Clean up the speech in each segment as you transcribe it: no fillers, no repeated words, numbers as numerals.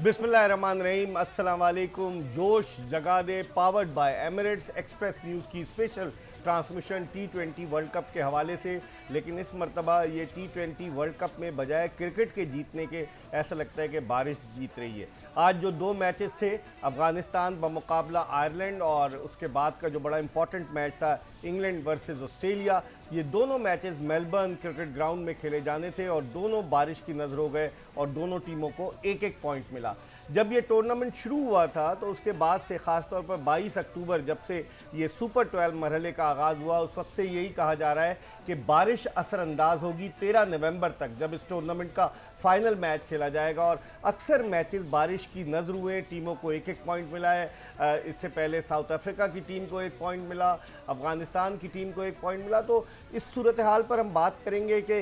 बिस्मिल्लाहिर्रहमानिर्रहीम, अस्सलाम वालेकुम। जोश जगा दे powered by Emirates Express news की special transmission T20 world cup के हवाले से। लेकिन इस मरतबा ये T20 वर्ल्ड कप में बजाय क्रिकेट के जीतने के ऐसा लगता है कि बारिश जीत रही है। आज जो दो मैचेस थे, अफ़गानिस्तान बमुकाबला आयरलैंड और उसके बाद का जो बड़ा इंपॉर्टेंट मैच था इंग्लैंड वर्सेस ऑस्ट्रेलिया, ये दोनों मैचेस मेलबर्न क्रिकेट ग्राउंड में खेले जाने थे और दोनों बारिश की नज़र हो गए और दोनों टीमों को एक एक पॉइंट मिला। जब ये टूर्नामेंट शुरू हुआ था तो उसके बाद से ख़ासतौर पर 22 अक्टूबर जब से ये सुपर 12 मरहले का आगाज़ हुआ, उस वक्त से यही कहा जा रहा है कि बारिश असरअंदाज होगी 13 नवंबर तक, जब इस टूर्नामेंट का फाइनल मैच खेला जाएगा। और अक्सर मैचेस बारिश की नज़र हुए, टीमों को एक एक पॉइंट मिला है। इससे पहले साउथ अफ्रीका की टीम को एक पॉइंट मिला, अफ़गानिस्तान की टीम को एक पॉइंट मिला। तो इस सूरत हाल पर हम बात करेंगे कि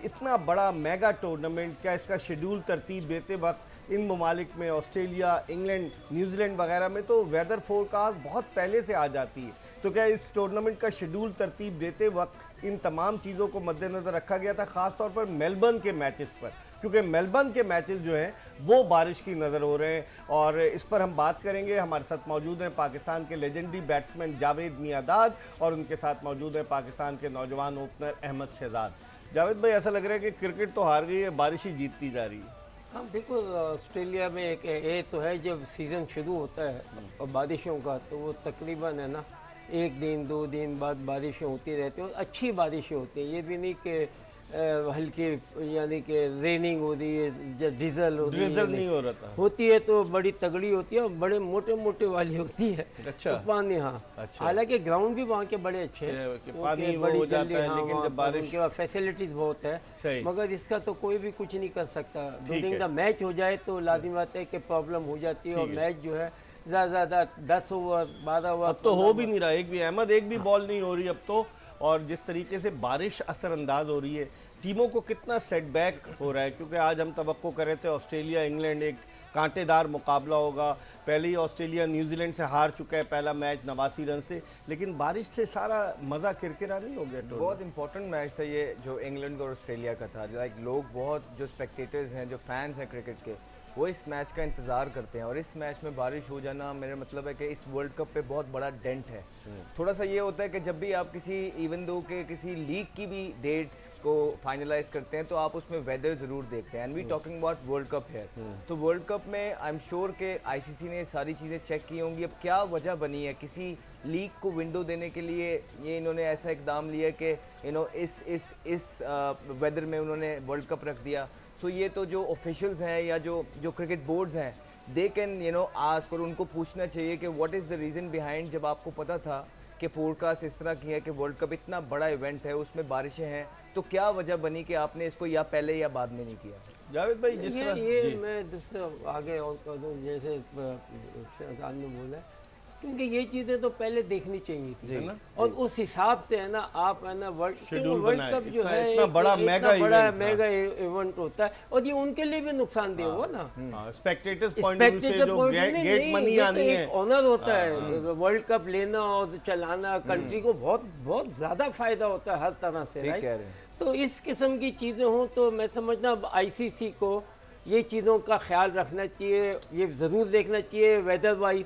इतना बड़ा मेगा टूर्नामेंट, क्या इसका शेड्यूल तरतीब देते वक्त इन ममालिक में ऑस्ट्रेलिया, इंग्लैंड, न्यूजीलैंड वगैरह में तो वेदर फोरकास्ट बहुत पहले से आ जाती है। तो क्या इस टूर्नामेंट का शेड्यूल तरतीब देते वक्त इन तमाम चीज़ों को मद्देनज़र रखा गया था, ख़ासतौर पर मेलबर्न के मैचेस पर, क्योंकि मेलबर्न के मैचेस जो हैं वो बारिश की नज़र हो रहे हैं। और इस पर हम बात करेंगे। हमारे साथ मौजूद हैं पाकिस्तान के लेजेंडरी बैट्समैन जावेद मियांदाद और उनके साथ मौजूद हैं पाकिस्तान के नौजवान ओपनर अहमद शहजाद। जावेद भाई, ऐसा लग रहा है कि क्रिकेट तो हार गई है, बारिश ही जीतती जा रही है। हाँ बिल्कुल। ऑस्ट्रेलिया में एक ये तो है, जब सीज़न शुरू होता है और बारिशों का, तो वो तकरीबन है ना 1 दिन 2 दिन बाद बारिशें होती रहती हैं और अच्छी बारिशें होती हैं। ये भी नहीं कि हल्की, यानी कि रेनिंग हो रही है, डीजल हो रही है, नहीं हो रहा था, होती है तो बड़ी तगड़ी होती है और बड़े मोटे मोटे वाली होती है। अच्छा। तो पानी, हाँ, अच्छा। हालांकि ग्राउंड भी वहाँ के बड़े अच्छे हैं, पानी वो हो जाता है, लेकिन जब बारिश, उनके पास फैसिलिटीज बहुत है, मगर इसका तो कोई भी कुछ नहीं कर सकता। 2 दिन का मैच हो जाए तो लाजिम बात है कि प्रॉब्लम हो जाती है और मैच जो है ज़्यादा 10 ओवर 12 ओवर अब तो हो भी नहीं रहा। एक भी अहमद, एक भी बॉल नहीं हो रही अब तो। और जिस तरीके से बारिश असरअंदाज हो रही है, टीमों को कितना सेटबैक हो रहा है, क्योंकि आज हम तवक्को कर रहे थे ऑस्ट्रेलिया इंग्लैंड एक कांटेदार मुकाबला होगा। पहले ही ऑस्ट्रेलिया न्यूजीलैंड से हार चुका है पहला मैच 89 रन से, लेकिन बारिश से सारा मज़ा किरकिरा नहीं हो गया। बहुत इंपॉर्टेंट मैच था ये जो इंग्लैंड और ऑस्ट्रेलिया का था। लाइक लोग बहुत, जो स्पेक्टेटर्स हैं, जो फैंस हैं क्रिकेट के, वो इस मैच का इंतज़ार करते हैं। और इस मैच में बारिश हो जाना, मेरा मतलब है कि इस वर्ल्ड कप पे बहुत बड़ा डेंट है। थोड़ा सा ये होता है कि जब भी आप किसी इवन दो के किसी लीग की भी डेट्स को फाइनलाइज करते हैं तो आप उसमें वेदर ज़रूर देखते हैं। And we talking about World Cup है, तो वर्ल्ड कप में आई एम श्योर के आईसीसी ने सारी चीज़ें चेक की होंगी। अब क्या वजह बनी है किसी लीग को विंडो देने के लिए, ये इन्होंने ऐसा इकदाम लिया कि इस वेदर में उन्होंने वर्ल्ड कप रख दिया। सो ये तो जो ऑफिशियल्स हैं या जो क्रिकेट बोर्ड्स हैं, दे कैन आस्क, और उनको पूछना चाहिए कि what is the reason behind. जब आपको पता था कि फोरकास्ट इस तरह की है कि वर्ल्ड कप इतना बड़ा इवेंट है, उसमें बारिशें हैं, तो क्या वजह बनी कि आपने इसको या पहले या बाद में नहीं किया? जावेद भाई, जिस तरह ये मैं दूसरा आगे और कर दूँ, जैसे शहजाद ने बोला, क्योंकि ये चीज़ें तो पहले देखनी चाहिए थी ना, और उस हिसाब से है ना आप है ना वर्ल्ड कप जो है इतना बड़ा मेगा इवेंट होता है और ये उनके लिए भी नुकसानदेह हुआ ना। स्पेक्टेटर्स पॉइंट ऑफ व्यू से जो गेट मनी आनी है, ऑनर होता है वर्ल्ड कप लेना और चलाना, कंट्री को बहुत बहुत ज़्यादा फायदा होता है हर तरह से, राइट। तो इस किस्म की चीज़ें हों तो मैं समझना आईसीसी को ये चीज़ों का ख्याल रखना चाहिए, ये ज़रूर देखना चाहिए वेदर वाइज,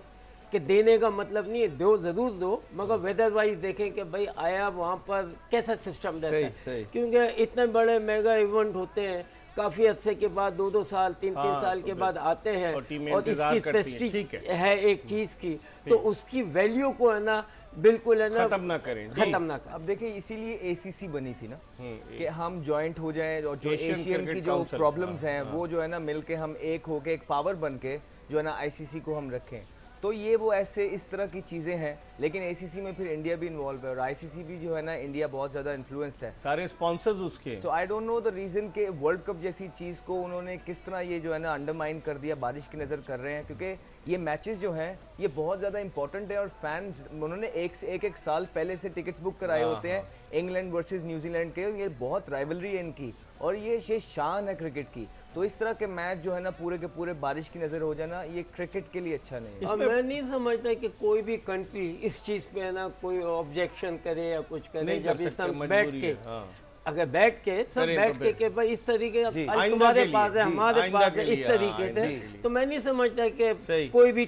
कि देने का मतलब नहीं है दो ज़रूर दो, मगर वेदर वाइज देखें कि भाई आया वहाँ पर कैसा सिस्टम रहता है, क्योंकि इतने बड़े मेगा इवेंट होते हैं, काफ़ी अर्से के बाद 2-2 साल 3-3 साल के बाद आते हैं और इसकी प्रेस्टीज है एक चीज़ की, तो उसकी वैल्यू को है ना बिल्कुल है ना खत्म ना करें। अब देखिए, इसीलिए एसीसी बनी थी ना कि हम जॉइंट हो जाएं और जो एशियन की जो प्रॉब्लम्स हैं वो जो है ना मिलके हम एक होके एक पावर बन के जो है ना आईसीसी को हम रखें। तो ये वो ऐसे इस तरह की चीज़ें हैं, लेकिन एसीसी में फिर इंडिया भी इन्वॉल्व है और आईसीसी भी जो है ना इंडिया बहुत ज़्यादा इन्फ्लुएंस्ड है, सारे स्पॉन्सर्स उसके। So I don't know the reason के वर्ल्ड कप जैसी चीज़ को उन्होंने किस तरह ये जो है ना अंडरमाइन कर दिया, बारिश की नज़र कर रहे हैं, क्योंकि ये मैचेस जो हैं ये बहुत ज़्यादा इंपॉर्टेंट है और फैंस उन्होंने एक साल पहले से टिकट्स बुक कराए होते हैं इंग्लैंड वर्सेस न्यूजीलैंड के। ये बहुत राइवलरी है इनकी और ये शान है क्रिकेट की। तो इस तरह के मैच जो है ना पूरे के पूरे बारिश की नज़र हो जाना, ये क्रिकेट के लिए अच्छा नहीं है। मैं नहीं समझता कि कोई भी कंट्री इस चीज़ पे है ना कोई ऑब्जेक्शन करे या कुछ करे, जब इस बैठ के अगर बैठ के सब करें तो बैठ के भाई इस तरीके जी, अब आइंदा तुम्हारे के लिए, पास है जी, हमारे आइंदा पास के है इस लिए, तरीके हाँ, से जी। तो मैं नहीं समझता सही। कि कोई भी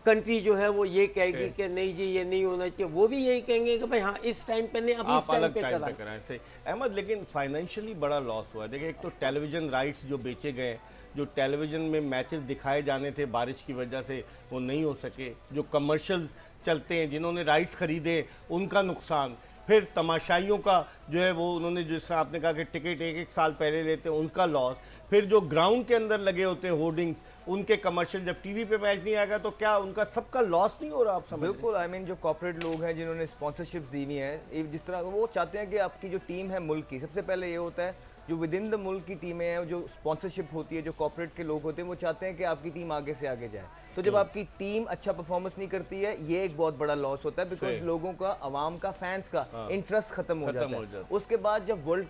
कंट्री जो है वो ये कहेगी कि नहीं जी ये नहीं होना चाहिए, वो भी यही कहेंगे कि भाई हाँ इस टाइम पे नहीं अभी इस आप टाइम अलग पे टाइम करा। पे कराएं। सही अहमद, लेकिन फाइनेंशियली बड़ा लॉस हुआ है। देखिए, एक तो टेलीविजन राइट्स जो बेचे गए, जो टेलीविजन में मैचेस दिखाए जाने थे बारिश की वजह से वो नहीं हो सके, जो कमर्शियल चलते हैं जिन्होंने राइट्स खरीदे उनका नुकसान, फिर तमाशाइयों का जो है वो उन्होंने जिस तरह आपने कहा कि टिकट एक एक साल पहले लेते हैं उनका लॉस, फिर जो ग्राउंड के अंदर लगे होते हैं होर्डिंग्स उनके कमर्शियल, जब टीवी पे मैच नहीं आएगा तो क्या उनका सबका लॉस नहीं हो रहा? आप समझ रहे हैं? बिल्कुल, आई मीन जो कॉर्पोरेट लोग हैं जिन्होंने स्पॉन्सरशिप्स दी हुई हैं, जिस तरह वो चाहते हैं कि आपकी जो टीम है मुल्क की, सबसे पहले ये होता है जो विद इन द मुल्क की टीमें हैं, जो स्पॉन्सरशिप होती है, जो कॉर्पोरेट के लोग होते हैं, वो चाहते हैं कि आपकी टीम आगे से आगे जाए। तो जब आपकी टीम अच्छा परफॉर्मेंस नहीं करती है, ये एक बहुत बड़ा लॉस होता है, बिकॉज लोगों का, अवाम का, फैंस का इंटरेस्ट खत्म हो जाता है। उसके बाद जब वर्ल्ड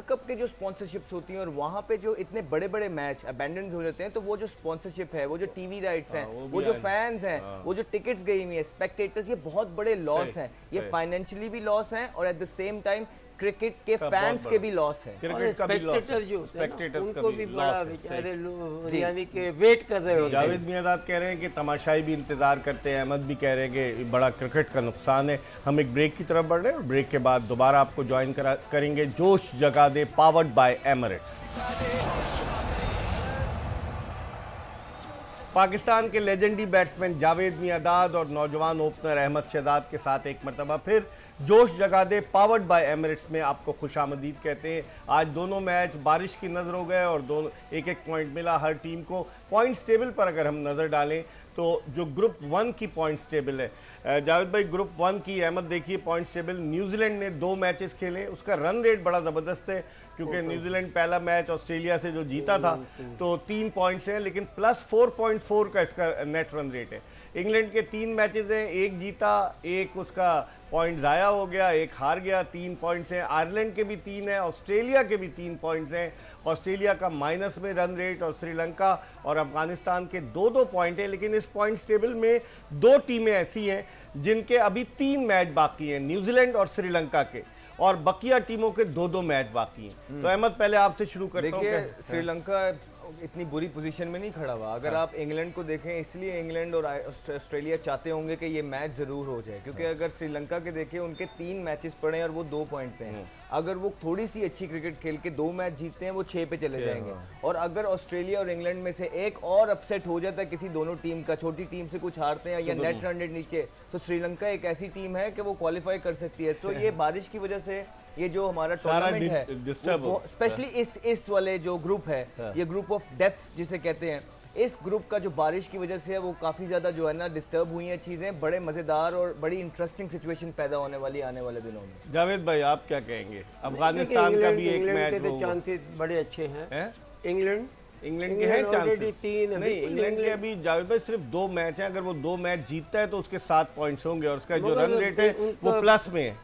कप के जो स्पॉन्सरशिप्स होती हैं और वहाँ पे जो इतने बड़े बड़े मैच अबैंडन हो जाते हैं, तो वो जो स्पॉन्सरशिप है, वो जो टीवी राइट्स हैं, वो जो फैंस हैं, वो जो टिकट्स गई हुई है, स्पेक्टेटर्स, ये बहुत बड़े लॉस हैं। ये फाइनेंशियली भी लॉस हैं और at the same time cricket के फैंस के भी लॉस है। क्रिकेट का भी लॉस है, स्पेक्टेटर जो होते हैं ना, स्पेक्टेटर्स का उनको भी भी बड़ा लॉस है। बेचारे यानी कि वेट कर रहे होते हैं। जावेद मियादाद कह रहे हैं कि तमाशाई भी इंतजार करते हैं, अहमद भी कह रहे हैं कि बड़ा क्रिकेट का नुकसान है। हम एक ब्रेक की तरफ बढ़ रहे हैं और ब्रेक के बाद दोबारा आपको ज्वाइन करेंगे जोश जगा दे पावर्ड बाय एमिरेट्स। पाकिस्तान के लेजेंडरी बैट्समैन जावेद मियादाद और नौजवान ओपनर अहमद शहजाद के साथ एक मरतबा फिर जोश जगा दे पावर्ड बाय एमिरेट्स में आपको खुशामदीद कहते हैं। आज दोनों मैच बारिश की नज़र हो गए और दोनों एक एक पॉइंट मिला हर टीम को। पॉइंट्स टेबल पर अगर हम नज़र डालें तो जो ग्रुप 1 की पॉइंट्स टेबल है, जावेद भाई ग्रुप 1 की, अहमद देखिए पॉइंट्स टेबल, न्यूजीलैंड ने 2 मैचेस खेले, उसका रन रेट बड़ा ज़बरदस्त है क्योंकि न्यूजीलैंड पहला मैच ऑस्ट्रेलिया से जो जीता था तो 3 पॉइंट्स हैं, लेकिन प्लस 4.4 का इसका नेट रन रेट है। इंग्लैंड के 3 मैचेस हैं, एक जीता, एक उसका पॉइंट ज़ाया हो गया, एक हार गया, 3 पॉइंट्स हैं। आयरलैंड के भी 3 हैं, ऑस्ट्रेलिया के भी 3 पॉइंट्स हैं। ऑस्ट्रेलिया का माइनस में रन रेट और श्रीलंका और अफगानिस्तान के 2-2 पॉइंट हैं। लेकिन इस पॉइंट्स टेबल में 2 टीमें ऐसी हैं जिनके अभी 3 मैच बाकी हैं, न्यूजीलैंड और श्रीलंका के, और बकिया टीमों के 2-2 मैच बाकी हैं। तो अहमद पहले आपसे शुरू करता हूं। देखिए, श्रीलंका इतनी बुरी पोजीशन में नहीं खड़ा हुआ। अगर आप इंग्लैंड को देखें, इसलिए इंग्लैंड और ऑस्ट्रेलिया चाहते होंगे कि ये मैच ज़रूर हो जाए, क्योंकि अगर श्रीलंका के देखें, उनके 3 मैचेस पड़े हैं और वो 2 पॉइंट पे हैं। अगर वो थोड़ी सी अच्छी क्रिकेट खेल के 2 मैच जीतते हैं, वो 6 पे चले जाएंगे। और अगर ऑस्ट्रेलिया और इंग्लैंड में से एक और अपसेट हो जाता है किसी दोनों टीम का, छोटी टीम से कुछ हारते हैं या नेट रन रेट नीचे, तो श्रीलंका एक ऐसी टीम है कि वो क्वालिफाई कर सकती है। तो ये बारिश की वजह से ये जो हमारा टूर्नामेंट है, स्पेशली इस वाले जो ग्रुप है, ये ग्रुप ऑफ डेथ जिसे कहते हैं, इस ग्रुप का जो बारिश की वजह से है वो काफ़ी ज़्यादा जो है ना डिस्टर्ब हुई हैं चीज़ें। बड़े मज़ेदार और बड़ी इंटरेस्टिंग सिचुएशन पैदा होने वाली आने वाले दिनों में। जावेद भाई आप क्या कहेंगे? अफगानिस्तान का भी एक मैच होगा, चांसेस बड़े अच्छे हैं। इंग्लैंड के हैं चांसेस? नहीं, इंग्लैंड के अभी जावेद भाई सिर्फ 2 मैच हैं, अगर वो 2 मैच जीतता है तो उसके 7 पॉइंट्स होंगे और उसका जो रन रेट है वो प्लस में है,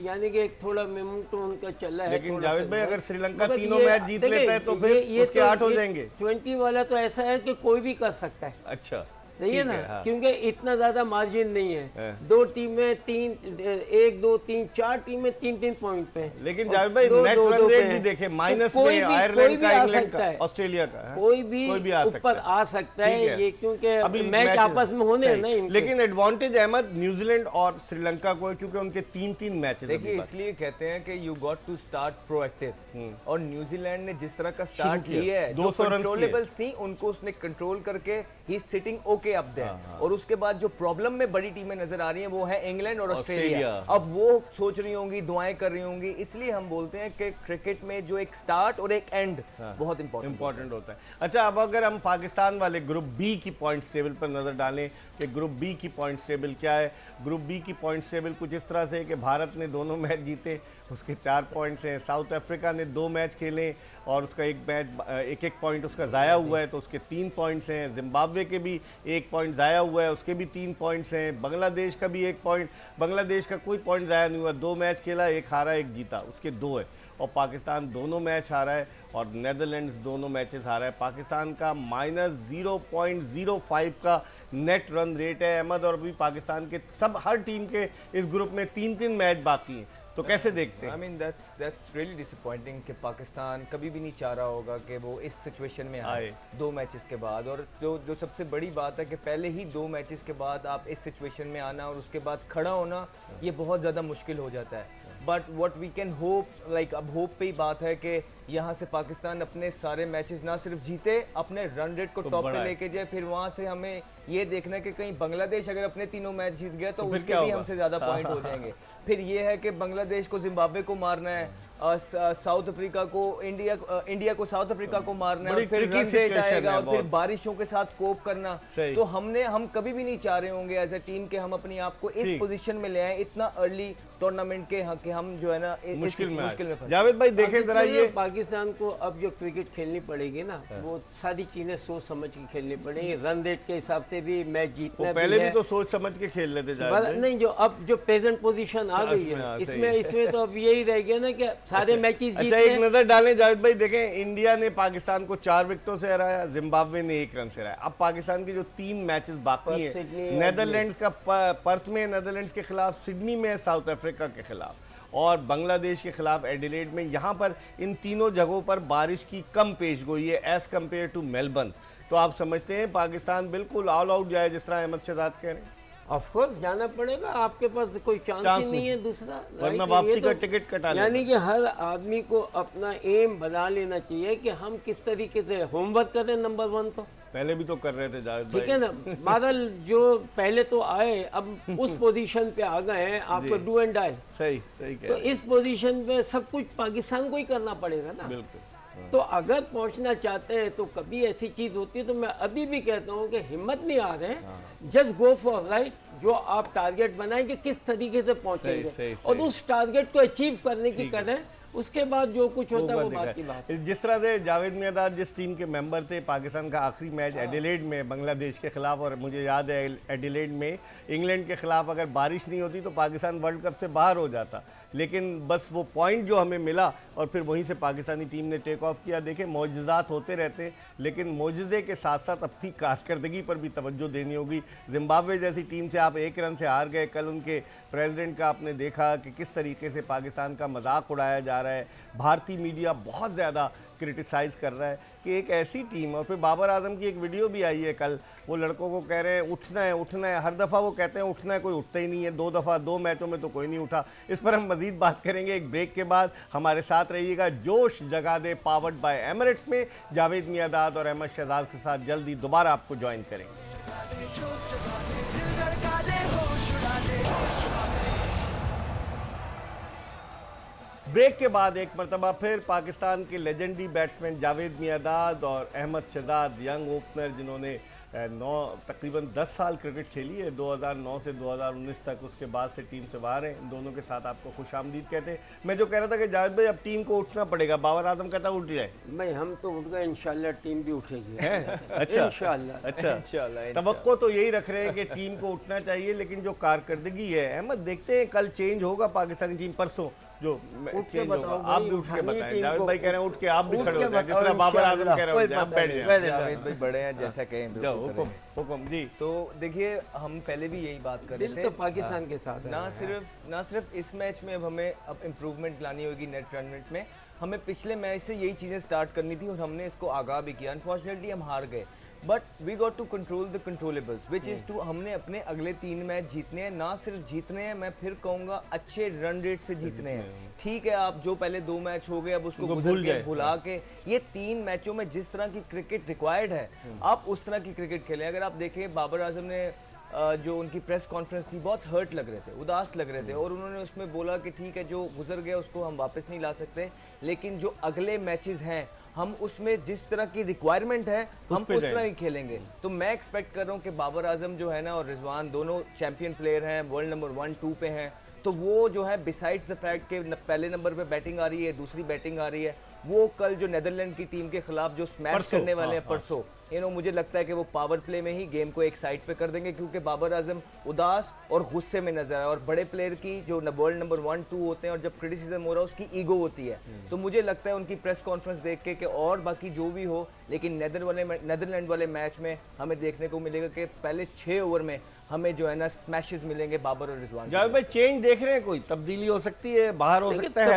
यानी कि एक थोड़ा मोमेंटम उनका चला है। लेकिन जावेद भाई अगर श्रीलंका तीनों मैच जीत लेता है तो फिर उसके 8 हो जाएंगे। 20 वाला तो ऐसा है कि कोई भी कर सकता है। अच्छा, सही है ना, क्योंकि इतना ज्यादा मार्जिन नहीं है। 2 टीमें 1 2 3 4 टीमें 3-3 पॉइंट पे हैं। लेकिन जावेद भाई नेट रन रेट भी देखे माइनस में, आयरलैंड का, इंग्लैंड का, ऑस्ट्रेलिया का, कोई भी ऊपर आ सकता है, ये क्योंकि मैच आपस में होने हैं ना। लेकिन एडवांटेज अहमद न्यूजीलैंड और श्रीलंका को है क्योंकि उनके 3-3 मैचेस। देखिए, इसलिए कहते हैं कि you got to start proactive, और न्यूजीलैंड ने जिस तरह का स्टार्ट लिया है, 200 रन कंट्रोलेबल्स थी उनको उसने कंट्रोल करके ही सिटिंग ओके अप देयर। और उसके बाद जो प्रॉब्लम में बड़ी टीमें नजर आ रही हैं वो है इंग्लैंड और ऑस्ट्रेलिया। अब वो सोच रही होंगी, दुआएं कर रही होंगी। इसलिए हम बोलते हैं कि क्रिकेट में जो एक स्टार्ट और एक एंड बहुत इंपॉर्टेंट होता है। अच्छा, अब अगर हम पाकिस्तान वाले ग्रुप बी की पॉइंट्स टेबल पर नजर डालें कि ग्रुप बी की पॉइंट्स टेबल क्या है। ग्रुप बी की पॉइंट्स टेबल कुछ इस तरह से है कि भारत ने 2 मैच जीते, उसके 4 पॉइंट्स हैं। साउथ अफ्रीका ने 2 मैच खेले और उसका एक पॉइंट उसका ज़ाया हुआ है तो उसके 3 पॉइंट्स हैं। जिम्बाब्वे के भी 1 पॉइंट ज़ाया हुआ है, उसके भी 3 पॉइंट्स हैं। बांग्लादेश का भी 1 पॉइंट, बांग्लादेश का कोई पॉइंट ज़ाया नहीं हुआ, 2 मैच खेला, 1 हारा 1 जीता, उसके 2 है। और पाकिस्तान दोनों मैच हारा है और नेदरलैंड्स दोनों मैचेस हारा है। पाकिस्तान का -0.05 का नेट रन रेट है अहमद, और अभी पाकिस्तान के हर टीम के इस ग्रुप में 3-3 मैच बाकी हैं। तो कैसे देखते हैं? I mean that's really disappointing कि पाकिस्तान कभी भी नहीं चाह रहा होगा कि वो इस सिचुएशन में आए 2 मैचेस के बाद। और जो सबसे बड़ी बात है कि पहले ही 2 मैचेस के बाद आप इस सिचुएशन में आना और उसके बाद खड़ा होना, ये बहुत ज़्यादा मुश्किल हो जाता है। But what we can hope, like अब होप पे ही बात है कि यहाँ से पाकिस्तान अपने सारे मैचेस ना सिर्फ जीते, अपने रन रेट को टॉप पे लेके जाए। फिर वहाँ से हमें ये देखना है कि कहीं बांग्लादेश अगर अपने तीनों मैच जीत गया तो उसके भी हमसे ज़्यादा पॉइंट हो जाएंगे। फिर ये है कि बांग्लादेश को जिम्बाब्वे को मारना है, साउथ अफ्रीका को इंडिया को साउथ अफ्रीका को मारना है, फिर रन रेट आएगा और फिर बारिशों के साथ कोप करना। तो हम कभी भी नहीं चाह रहे होंगे एज ए टीम के हम अपने आप को इस पोजीशन में ले आए इतना अर्ली टूर्नामेंट के, कि हम जो है ना मुश्किल में जावेद भाई देखें जरा ये पाकिस्तान को अब जो क्रिकेट खेलनी पड़ेगी ना, वो सारी चीजें सोच समझ के खेलनी पड़ेगी। रन रेट के हिसाब से भी मैच जीतना पहले भी तो सोच समझ के खेल लेते जावेद नहीं, जो अब जो प्रेजेंट पोजीशन आ गई है इसमें तो अब यही रह गया ना कि सारे मैचेस अच्छा एक नजर डालें जावेद भाई, देखें इंडिया ने पाकिस्तान को 4 विकेटों से हराया, जिम्बाब्वे ने 1 रन से हराया। अब पाकिस्तान के जो 3 मैचेस बाकी हैं, नेदरलैंड्स का पर्थ में नेदरलैंड्स के खिलाफ, सिडनी में साउथ अफ्रीका के खिलाफ और बांग्लादेश के खिलाफ एडिलेड में। यहाँ पर इन तीनों जगहों पर बारिश की कम पेश गोई है एज कम्पेयर टू मेलबर्न। तो आप समझते हैं पाकिस्तान बिल्कुल ऑल आउट जाए, जिस तरह अहमद शहजाद कह रहे हैं? ऑफ कोर्स जाना पड़ेगा, आपके पास कोई चांस ही नहीं है दूसरा, वरना वापसी का टिकट कटा लेना। यानी कि हर आदमी को अपना एम बना लेना चाहिए कि हम किस तरीके से होमवर्क करें। नंबर 1 तो पहले भी तो कर रहे थे जावेद भाई, ठीक है ना। बादल जो पहले तो आए, अब उस पोजीशन पे आ गए हैं, आपको डू एंड डाई। सही तो इस पोजीशन पे सब कुछ पाकिस्तान को ही करना पड़ेगा ना। बिल्कुल। तो अगर पहुंचना चाहते हैं तो कभी ऐसी चीज होती है, तो मैं अभी भी कहता हूं कि हिम्मत नहीं आ रहे, जस्ट गो फॉर राइट। जो आप टारगेट बनाएंगे किस तरीके से पहुंचेंगे और उस टारगेट को अचीव करने की करें, उसके बाद जो कुछ होता है वो बात की बात। जिस तरह से जावेद मियांदाद जिस टीम के मेंबर थे, पाकिस्तान का आखिरी मैच एडिलेड में बांग्लादेश के खिलाफ, और मुझे याद है एडिलेड में इंग्लैंड के खिलाफ अगर बारिश नहीं होती तो पाकिस्तान वर्ल्ड कप से बाहर हो जाता, लेकिन बस वो पॉइंट जो हमें मिला और फिर वहीं से पाकिस्तानी टीम ने टेक ऑफ किया। देखें मौजज़ात होते रहते, लेकिन मौजज़े के साथ साथ अपनी कारकर्दगी पर भी तवज्जो देनी होगी। जिम्बाब्वे जैसी टीम से आप 1 रन से हार गए। कल उनके प्रेसिडेंट का आपने देखा कि किस तरीके से पाकिस्तान का मजाक उड़ाया जा रहा है, भारतीय मीडिया बहुत ज़्यादा क्रिटिसाइज़ कर रहा है कि एक ऐसी टीम। और फिर बाबर आजम की एक वीडियो भी आई है कल, वो लड़कों को कह रहे हैं उठना है, हर दफ़ा वो कहते हैं उठना है, कोई उठता ही नहीं है। 2 दफ़ा 2 मैचों में तो कोई नहीं उठा। इस पर हम मज़ीद बात करेंगे एक ब्रेक के बाद। हमारे साथ रहिएगा जोश जगा दे पावर्ड बाय एमिरेट्स में। जावेद मियांदाद और अहमद शहजाद के साथ जल्दी दोबारा आपको ज्वाइन करेंगे। ब्रेक के बाद एक मरतबा फिर पाकिस्तान के लेजेंडरी बैट्समैन जावेद मियांदाद और अहमद शहजाद, यंग ओपनर जिन्होंने तकरीबन 10 साल क्रिकेट खेली है, 2009 से 2019 तक, उसके बाद से टीम से बाहर हैं। इन दोनों के साथ आपको खुश आमदीद कहते हैं। मैं जो कह रहा था कि जावेद भाई अब टीम को उठना पड़ेगा, बाबर आजम कहता उठ जाए। भाई हम तो उठ गए, इंशाल्लाह टीम भी उठेगी। अच्छा इंशाल्लाह। अच्छा, तवक्को तो यही रख रहे हैं कि टीम को उठना चाहिए, लेकिन जो कारकर्दगी है अहमद, देखते हैं कल चेंज होगा पाकिस्तानी टीम परसों जो चेंज होगा। आप भी उठ के बताएं, जावेद भाई कह रहे हैं उठ के आप भी खड़े हो जाए, जिस तरह बाबर आजम कह रहे हैं आप बैठ जाएं। जावेद भाई बड़े हैं, जैसा कहें हुक्म जी। तो देखिए हम पहले भी यही बात कर रहे थे, तो पाकिस्तान के साथ ना सिर्फ इस मैच में अब हमें इम्प्रूवमेंट लानी होगी नेट रन रेट में, हमें पिछले मैच से यही चीज़ें स्टार्ट करनी थी और हमने इसको आगाह भी किया। अनफॉर्चुनेटली हम हार गए, but we got to control the controllables, which is to हमने अपने अगले 3 मैच जीतने हैं। ना सिर्फ जीतने हैं, मैं फिर कहूँगा अच्छे रन रेट से जीतने हैं। ठीक है, आप जो पहले 2 मैच हो गए अब उसको भुला के ये 3 मैचों में जिस तरह की क्रिकेट रिक्वायर्ड है, आप उस तरह की क्रिकेट खेलें। अगर आप देखें बाबर आजम ने जो उनकी प्रेस कॉन्फ्रेंस थी, बहुत हर्ट लग रहे थे, उदास लग रहे थे, और उन्होंने उसमें बोला कि ठीक है जो गुजर गया उसको हम वापस नहीं ला सकते, लेकिन जो अगले मैचेस हैं हम उसमें जिस तरह की रिक्वायरमेंट है हम उस तरह ही खेलेंगे। तो मैं एक्सपेक्ट कर रहा हूँ कि बाबर आजम जो है ना और रिजवान दोनों चैंपियन प्लेयर हैं, वर्ल्ड नंबर 1-2 पे हैं, तो वो जो है बिसाइड्स द फैक्ट के पहले नंबर पे बैटिंग आ रही है, दूसरी बैटिंग आ रही है, वो कल जो नेदरलैंड की टीम के खिलाफ जो स्मैश करने वाले हैं परसों, मुझे लगता है कि वो पावर प्ले में ही गेम को एक साइड पे कर देंगे, क्योंकि बाबर आजम उदास और गुस्से में नजर आया। और बड़े प्लेयर की जो वर्ल्ड नंबर 1 2 होते हैं और जब क्रिटिसिज्म हो रहा है उसकी ईगो होती है। तो मुझे लगता है उनकी प्रेस कॉन्फ्रेंस देख के कि और बाकी जो भी हो, लेकिन नेदरलैंड वाले मैच में हमें देखने को मिलेगा कि पहले 6 ओवर में हमें जो है ना स्मैशेस मिलेंगे बाबर और रिजवान। जावेद भाई चेंज देख रहे हैं, कोई तब्दीली हो सकती है, बाहर हो सकता है?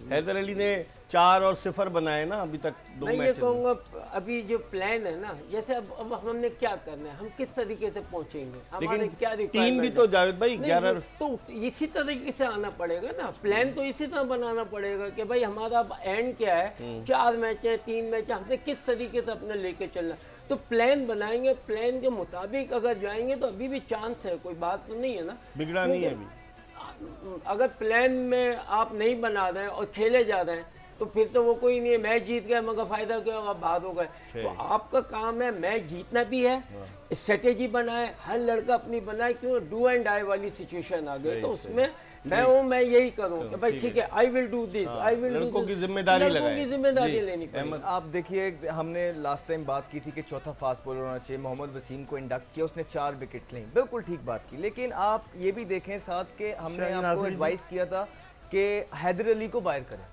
हैदर अली ने 4 और 0 बनाए ना अभी तक 2 मैच। मैं ये कहूँगा अभी जो प्लान है ना, जैसे अब हमने क्या करना है, हम किस तरीके से पहुंचेंगे, हमारे क्या टीम भी तो जावेद भाई 11 तो इसी तरीके से आना पड़ेगा ना। प्लान तो इसी तरह बनाना पड़ेगा कि भाई हमारा अब एंड क्या है, 4 मैच है, 3 मैच है, हमने किस तरीके से अपने लेके चलना। तो प्लान बनाएंगे, प्लान के मुताबिक अगर जाएंगे तो अभी भी चांस है, कोई बात तो नहीं है ना, बिगड़ा नहीं है अभी। अगर प्लान में आप नहीं बना रहे हैं और खेले जा रहे हैं तो फिर तो वो कोई नहीं है, मैच जीत गए मगर फायदा क्या होगा, बाहर हो गए। तो आपका काम है मैच जीतना भी है, स्ट्रेटेजी बनाए, हर लड़का अपनी बनाए, क्यों डू एंड डाई वाली सिचुएशन आ गई। तो उसमें मैं यही करूं कि भाई ठीक है, I will do this, I will do, लड़कों की जिम्मेदारी लेनी पड़ेगी। आप देखिए, हमने लास्ट टाइम बात की थी कि चौथा फास्ट बॉलर होना चाहिए, मोहम्मद वसीम को इंडक्ट किया, उसने 4 विकेट्स ली, बिल्कुल ठीक बात की। लेकिन आप ये भी देखें साथ के हमने आपको एडवाइस किया था कि हैदर अली को बाहर करें,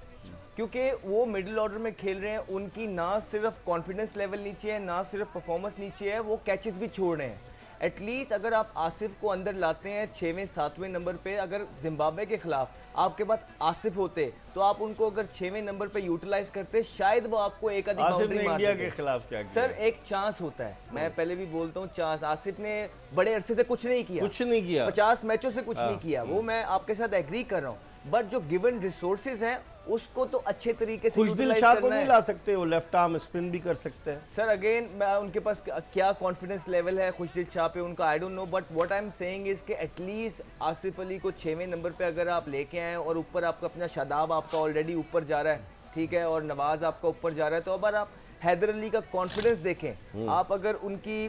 क्योंकि वो मिडिल ऑर्डर में खेल रहे हैं, उनकी ना सिर्फ कॉन्फिडेंस लेवल नीचे है, ना सिर्फ परफॉर्मेंस नीचे है, वो कैचेस भी छोड़ रहे हैं। एटलीस्ट अगर आप आसिफ को अंदर लाते हैं 6वें 7वें नंबर पे, अगर जिम्बाब्वे के खिलाफ आपके पास आसिफ होते तो आप उनको अगर 6वें नंबर पे यूटिलाइज करते, शायद वो आपको एक आधी बाउंड्री मार इंडिया के खिलाफ क्या किया? सर एक चांस होता है, मैं पहले भी बोलता हूँ चांस। आसिफ ने बड़े अरसे से कुछ नहीं किया, 50 मैचों से कुछ नहीं किया, वो मैं आपके साथ एग्री कर रहा हूँ। बट जो गिवन रिसोर्सेज हैं उसको तो अच्छे तरीके से खुशदिल शाह को नहीं ला सकते, वो लेफ्ट आर्म स्पिन भी कर सकते हैं। सर अगेन उनके पास क्या कॉन्फिडेंस लेवल है खुशदिल शाह पे उनका, आई don't no, but what I am saying is कि एटलीस्ट आसिफ अली को 6वें नंबर पे अगर आप लेके आए और ऊपर आपका अपना शादाब आपका ऑलरेडी ऊपर जा रहा है, ठीक है, और नवाज आपका ऊपर जा रहा है, तो अगर आप हैदर अली का कॉन्फिडेंस देखें, आप अगर उनकी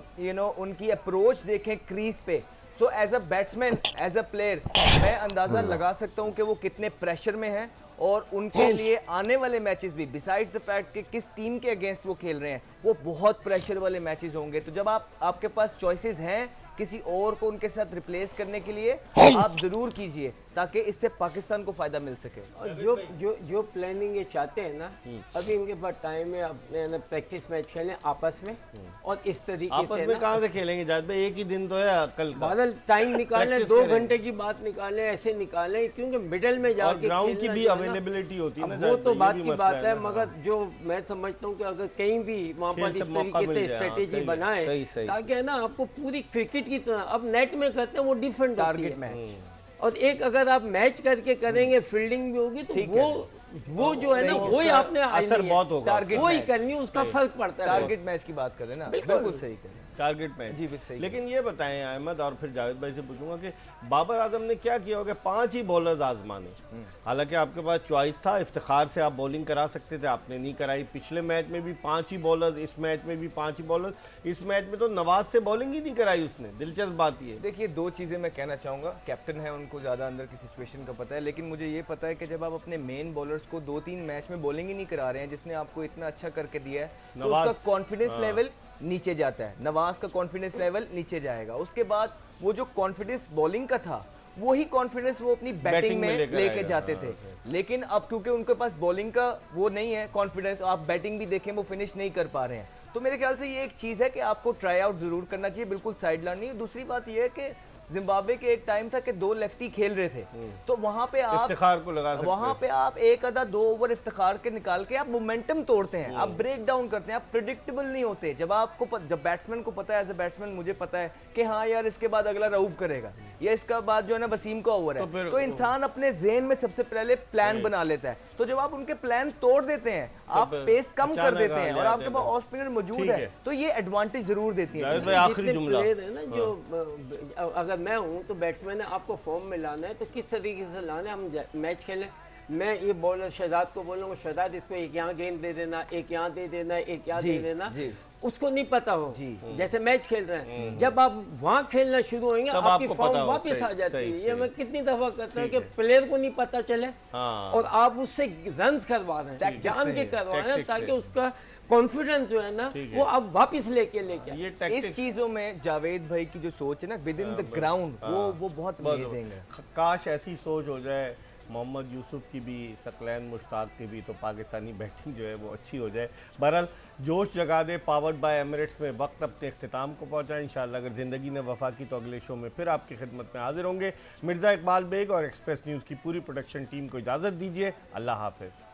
उनकी अप्रोच देखें क्रीज पे, so as a batsman, as a player मैं अंदाजा लगा सकता हूं कि वो कितने प्रेशर में हैं, और उनके लिए आने वाले मैचेस भी, बिसाइड्स द फैक्ट कि किस टीम के अगेंस्ट वो खेल रहे हैं, वो बहुत प्रेशर वाले मैचेस होंगे। तो जब आपके पास चॉइसेस हैं किसी और को उनके साथ रिप्लेस करने के लिए, आप जरूर कीजिए ताकि इससे पाकिस्तान को फायदा मिल सके। और जो प्लानिंग ये चाहते हैं ना, अभी इनके पास टाइम है, अपने प्रैक्टिस मैच खेलें आपस में, और इस तरीके आपस से में कहाँ से खेलेंगे जावेद भाई, एक ही दिन तो है कल का। बादल टाइम निकालें, 2 घंटे की बात निकालें, ऐसे निकालें, क्योंकि मिडल में जाके ग्राउंड की भी अवेलेबिलिटी होती है ना, वो तो बात की बात है, मगर जो मैं समझता हूँ कि अगर कहीं भी वहाँ पर इस तरीके से स्ट्रेटेजी बनाए ताकि है ना आपको पूरी क्रिकेट की तरह, अब नेट में करते हैं वो डिफरेंट टारगेट मैच, और एक अगर आप मैच करके करेंगे, फील्डिंग भी होगी, तो वो जो है ना वही आपने असर बहुत होगा, वही करनी है, उसका फर्क पड़ता है। टारगेट मैच की बात करें ना, बिल्कुल सही करें, टारगेट मैच जी भी सही। लेकिन ये बताएं अहमद, और फिर जावेद भाई से पूछूंगा कि बाबर आजम ने क्या किया होगा, 5 ही बॉलर्स आजमाने, हालांकि आपके पास चॉइस था, इफ्तिखार से आप बॉलिंग करा सकते थे, आपने नहीं कराई। पिछले मैच में भी 5 ही बॉलर्स, इस मैच में भी 5 ही बॉलर्स, इस मैच में तो नवाज से बॉलिंग ही नहीं कराई उसने। दिलचस्प बात ये देखिए, 2 चीज़ें मैं कहना चाहूँगा, कैप्टन है उनको ज़्यादा अंदर की सिचुएशन का पता है, लेकिन मुझे ये पता है कि जब आप अपने मेन बॉलर्स को 2-3 मैच में बॉलिंग ही नहीं करा रहे हैं, जिसने आपको इतना अच्छा करके दिया है, तो उसका कॉन्फिडेंस लेवल नीचे जाता है, नवाज का कॉन्फिडेंस लेवल नीचे जाएगा। उसके बाद वो जो कॉन्फिडेंस बॉलिंग का था, वही कॉन्फिडेंस वो अपनी बैटिंग में लेके जाते थे, लेकिन अब क्योंकि उनके पास बॉलिंग का वो नहीं है कॉन्फिडेंस, आप बैटिंग भी देखें वो फिनिश नहीं कर पा रहे हैं। तो मेरे ख्याल से ये एक चीज़ है कि आपको ट्राई आउट जरूर करना चाहिए, बिल्कुल साइड लाइन नहीं। दूसरी बात ये है कि जिम्बाब्वे के एक टाइम था कि 2 लेफ्टी खेल रहे थे, तो वहां पे आप इफ्तिखार को लगा सकते, वहां पे आप एक आधा 2 ओवर इफ्तिखार के निकाल के आप मोमेंटम तोड़ते हैं, आप ब्रेक डाउन करते हैं, आप प्रिडिक्टेबल नहीं होते। जब बैट्समैन को पता है, एज अ बैट्समैन मुझे पता है कि हाँ यार इसके बाद अगला रऊफ करेगा, या इसका बाद जो है ना वसीम का ओवर है, तो इंसान अपने ज़हन में सबसे पहले प्लान बना लेता है। तो जब आप उनके प्लान तोड़ देते हैं, आप पेस कम कर देते हैं, और आपके पास ऑफ स्पिनर मौजूद है, तो ये एडवांटेज जरूर देती है। आखिरी जुमला है ना, जो अगर मैं हूँ तो बैट्समैन है, आपको फॉर्म में लाना है, तो किस तरीके से लाना है, हम मैच खेलें। मैं ये बॉलर शहजाद को बोलूँगा, शहजाद इसको एक यहाँ गेंद दे देना, एक यहाँ दे देना, एक यहाँ दे देना, उसको नहीं पता हो, जैसे मैच खेल रहे हैं, जब आप वहाँ खेलना शुरू होंगे आपकी फॉर्म वापस आ जाती है। ये मैं कितनी दफा करता हूँ कि प्लेयर को नहीं पता चले, और आप उससे रन्स करवा रहे हैं, जान के करवा रहे हैं, ताकि उसका कॉन्फिडेंस जो है ना वो अब वापस लेके ये इस टैक्टिक्स चीजों में जावेद भाई की जो सोच है ना विद इन द ग्राउंड वो बहुत अमेजिंग है। काश ऐसी सोच हो जाए मोहम्मद यूसुफ की भी, सकलैन मुश्ताक की भी, तो पाकिस्तानी बैटिंग जो है वो अच्छी हो जाए। बहरहाल जोश जगा दे पावर्ड बाय एमिरेट्स में वक्त अपने इख्तिताम को पहुंचा। इंशाल्लाह अगर ज़िंदगी ने वफा की तो अगले शो में फिर आपकी खिदमत में हाजिर होंगे। मिर्ज़ा इकबाल बेग और एक्सप्रेस न्यूज़ की पूरी प्रोडक्शन टीम को इजाज़त दीजिए। अल्लाह हाफ़िज़।